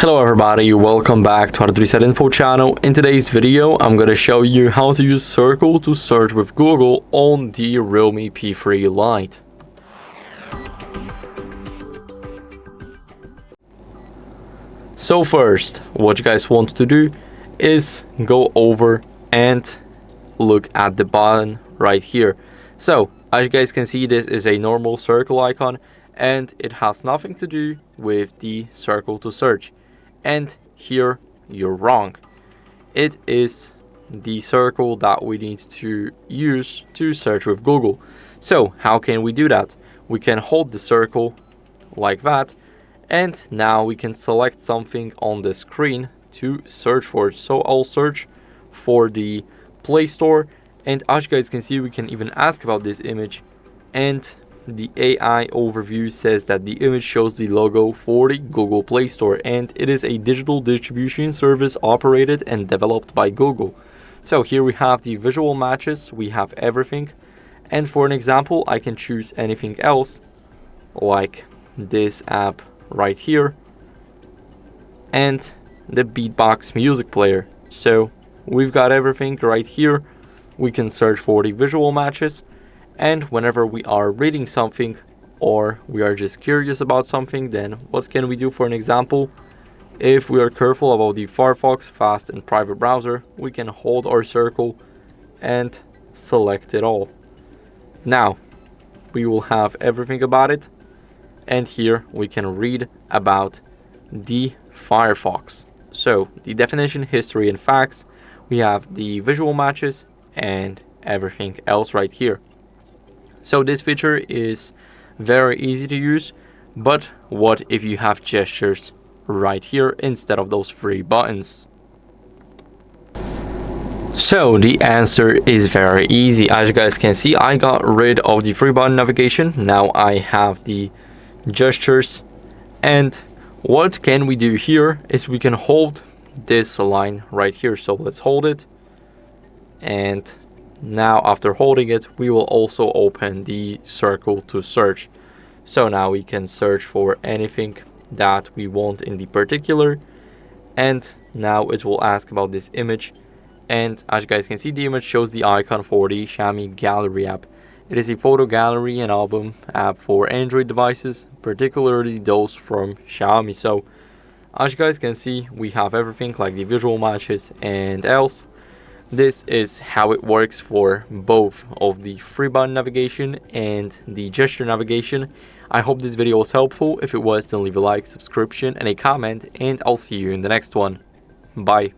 Hello everybody, welcome back to HardReset.Info channel. In today's video, I'm going to show you how to use Circle to search with Google on the REALME P3 Lite. So first, what you guys want to do is go over and look at the button right here. So as you guys can see, this is a normal circle icon and it has nothing to do with the circle to search. And here you're wrong. It is the circle that we need to use to search with Google. So how can we do that? We can hold the circle like that, and now we can select something on the screen to search for it. So I'll search for the Play Store, and as you guys can see, we can even ask about this image, and the AI overview says that the image shows the logo for the Google Play Store, and it is a digital distribution service operated and developed by Google. So here we have the visual matches, we have everything, and for an example I can choose anything else like this app right here and the Beatbox music player. So we've got everything right here. We can search for the visual matches, and whenever we are reading something or we are just curious about something, then what can we do? For an example, if we are careful about the Firefox fast and private browser, we can hold our circle and select it all. Now we will have everything about it, and here we can read about the Firefox. So the definition, history and facts, we have the visual matches and everything else right here. So this feature is very easy to use, but what if you have gestures right here instead of those three buttons? So the answer is very easy. As you guys can see, I got rid of the three button navigation. Now I have the gestures, and what can we do here is we can hold this line right here. So let's hold it, and now after holding it, we will also open the circle to search. So now we can search for anything that we want in the particular, and now it will ask about this image, and as you guys can see, the image shows the icon for the Xiaomi Gallery app. It is a photo gallery and album app for Android devices, particularly those from Xiaomi. So as you guys can see, we have everything like the visual matches and else. This is how it works for both of the three button navigation and the gesture navigation. I hope this video was helpful. If it was, then leave a like, subscription and a comment, and I'll see you in the next one. Bye.